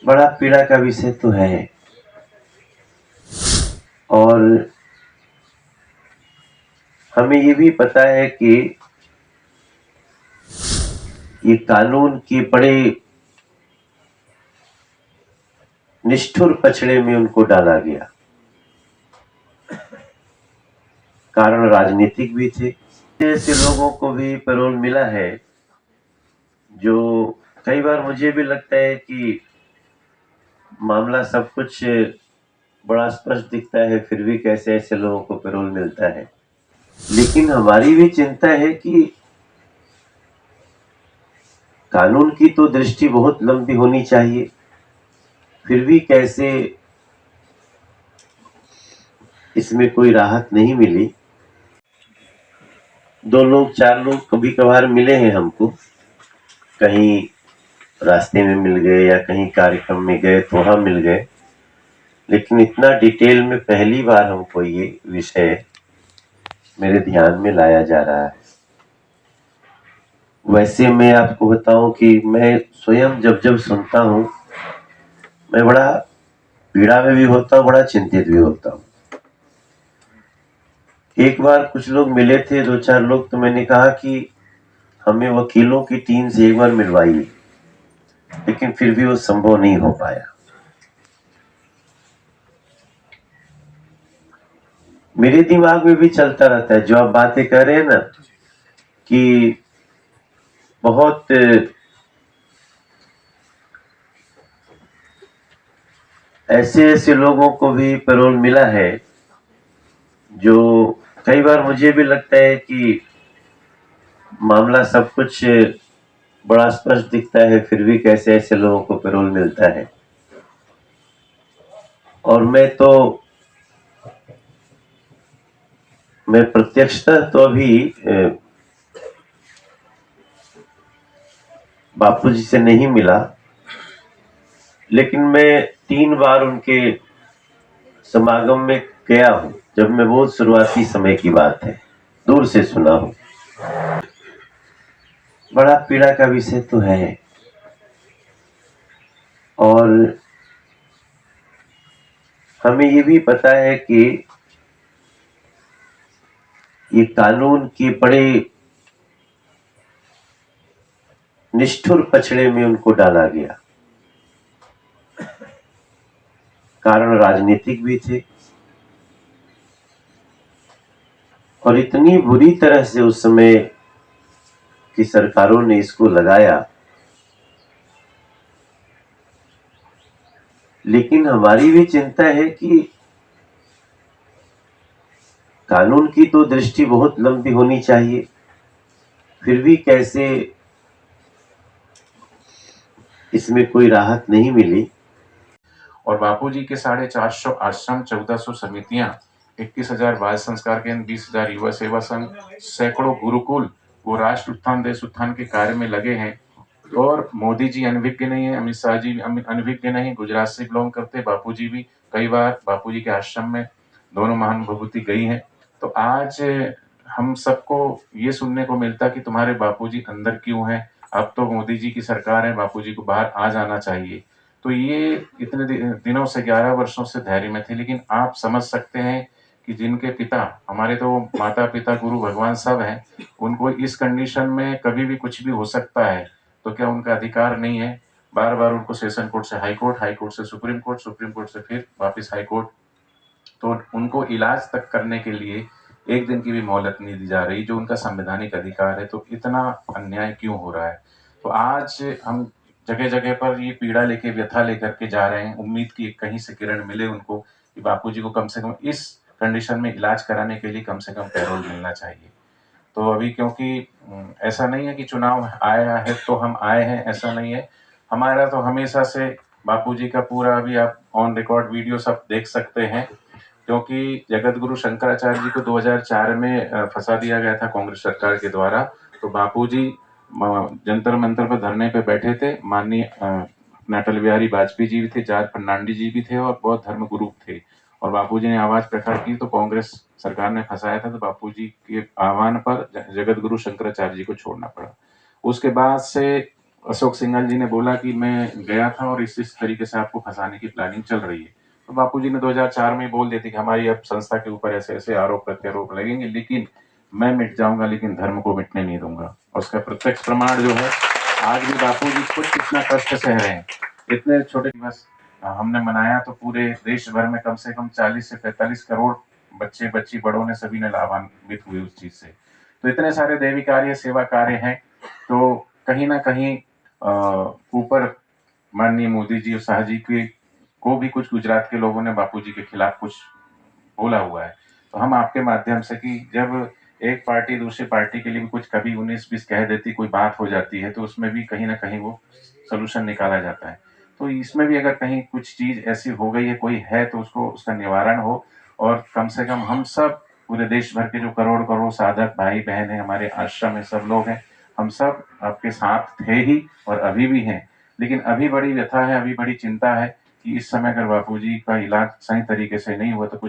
बड़ा पीड़ा का विषय तो है। और हमें ये भी पता है कि ये कानून के बड़े निष्ठुर पछड़े में उनको डाला गया। कारण राजनीतिक भी थे। ऐसे लोगों को भी पैरोल मिला है जो कई बार मुझे भी लगता है कि मामला सब कुछ बड़ा स्पष्ट दिखता है, फिर भी कैसे ऐसे लोगों को पैरोल मिलता है। लेकिन हमारी भी चिंता है कि कानून की तो दृष्टि बहुत लंबी होनी चाहिए, फिर भी कैसे इसमें कोई राहत नहीं मिली। 2 लोग 4 लोग कभी कभार मिले हैं हमको, कहीं रास्ते में मिल गए या कहीं कार्यक्रम में गए तो वहां मिल गए, लेकिन इतना डिटेल में पहली बार हमको ये विषय मेरे ध्यान में लाया जा रहा है। वैसे मैं आपको बताऊं कि मैं स्वयं जब जब सुनता हूं, मैं बड़ा पीड़ा में भी होता हूं, बड़ा चिंतित भी होता हूं। एक बार कुछ लोग मिले थे, 2-4 लोग, तो मैंने कहा कि हमें वकीलों की टीम से एक बार मिलवाइए, लेकिन फिर भी वो संभव नहीं हो पाया। मेरे दिमाग में भी चलता रहता है जो आप बातें कर रहे हैं ना, कि बहुत ऐसे ऐसे लोगों को भी पैरोल मिला है जो कई बार मुझे भी लगता है कि मामला सब कुछ बड़ा स्पष्ट दिखता है, फिर भी कैसे ऐसे लोगों को पैरोल मिलता है। और मैं प्रत्यक्षतः तो अभी बापूजी से नहीं मिला, लेकिन मैं 3 बार उनके समागम में गया हूं, जब मैं बहुत शुरुआती समय की बात है, दूर से सुना हूं। बड़ा पीड़ा का विषय तो है। और हमें ये भी पता है कि ये कानून के बड़े निष्ठुर पछड़े में उनको डाला गया। कारण राजनीतिक भी थे और इतनी बुरी तरह से उस समय की सरकारों ने इसको लगाया। लेकिन हमारी भी चिंता है कि कानून की तो दृष्टि बहुत लंबी होनी चाहिए, फिर भी कैसे इसमें कोई राहत नहीं मिली। और बापूजी के 450 आश्रम, 1400 समितियां, 21,000 बाल संस्कार केंद्र, 20,000 युवा सेवा संघ, सैकड़ों गुरुकुल वो राष्ट्र उत्थान देश उत्थान के कार्य में लगे हैं। और मोदी जी अनभिज्ञ नहीं है, अमित शाह जी अनभिज्ञ नहीं, गुजरात से बिलोंग करते। बापूजी भी कई बार बापूजी के आश्रम में दोनों महान विभूति गई हैं। तो आज हम सबको ये सुनने को मिलता कि तुम्हारे बापूजी अंदर क्यों हैं, अब तो मोदी जी की सरकार है, बापूजी को बाहर आ जाना चाहिए। तो ये इतने दिनों से 11 वर्षों से धैर्य में थे, लेकिन आप समझ सकते हैं कि जिनके पिता, हमारे तो माता पिता गुरु भगवान सब हैं, उनको इस कंडीशन में कभी भी कुछ भी हो सकता है, तो क्या उनका अधिकार नहीं है? बार बार उनको सेशन कोर्ट से हाई कोर्ट, हाई कोर्ट से सुप्रीम कोर्ट, सुप्रीम कोर्ट से फिर वापस हाई कोर्ट, तो उनको इलाज तक करने के लिए एक दिन की भी मोहलत नहीं दी जा रही, जो उनका संवैधानिक अधिकार है। तो इतना अन्याय क्यों हो रहा है? तो आज हम जगह जगह पर ये पीड़ा लेके, व्यथा लेकर के जा रहे हैं, उम्मीद की कहीं से किरण मिले उनको कि बापूजी को कम से कम इस कंडीशन में इलाज कराने के लिए कम से कम पैरोल मिलना चाहिए। तो अभी क्योंकि ऐसा नहीं है कि चुनाव आया है तो हम आए हैं, ऐसा नहीं है। हमारा तो हमेशा से बापूजी का पूरा, अभी आप ऑन रिकॉर्ड वीडियो सब देख सकते हैं, क्योंकि जगत गुरु शंकराचार्य जी को 2004 में फंसा दिया गया था कांग्रेस सरकार के द्वारा। तो बापूजी जंतर मंतर पर धरने पे बैठे थे। माननीय अटल बिहारी वाजपेयी जी भी थे, जॉर्ज फर्नांडिस जी भी थे और बौद्ध धर्म गुरु थे। और बापूजी ने आवाज प्रखर की तो कांग्रेस सरकार ने फंसाया था, तो बापूजी के आह्वान पर जगत गुरु शंकराचार्य जी को छोड़ना पड़ा। उसके बाद से अशोक सिंघल जी ने बोला कि मैं गया था और इस तरीके से आपको फंसाने की प्लानिंग चल रही है। तो बापूजी ने 2004 में बोल दिए थे कि हमारी अब संस्था के ऊपर ऐसे-ऐसे आरोप-प्रत्यारोप लगेंगे, लेकिन मैं मिट जाऊँगा, लेकिन धर्म को मिटने नहीं दूँगा। और उसका प्रत्यक्ष प्रमाण जो है, आज भी बापूजी खुद कितना कष्ट सह रहे हैं। इतने छोटे दिवस हमने मनाया तो पूरे देश भर में कम से कम 40 से 45 करोड़ बच्चे-बच्ची, बड़ों ने सभी ने लाभान्वित हुए उस चीज़ से। तो इतने सारे दैवी कार्य, सेवा कार्य हैं, तो कहीं न कहीं ऊपर माननीय मोदी जी और शाह जी के को भी कुछ गुजरात के लोगों ने बापूजी के खिलाफ कुछ बोला हुआ है। तो हम आपके माध्यम से कि जब एक पार्टी दूसरी पार्टी के लिए भी कुछ कभी 19-20 कह देती, कोई बात हो जाती है, तो उसमें भी कहीं न कहीं वो सॉल्यूशन निकाला जाता है। तो इसमें भी अगर कहीं कुछ चीज़ ऐसी हो गई है, कोई है तो उसको उसका निवारण हो और कम से कम हम सब पूरे देश भर के जो करोड़-करोड़ साधक भाई-बहन हैं, हमारे आश्रम में सब लोग हैं, हम सब आपके साथ थे ही और अभी भी हैं। लेकिन अभी बड़ी व्यथा है, अभी बड़ी चिंता है कि इस समय अगर बापूजी का इलाज सही तरीके से नहीं हुआ तो कुछ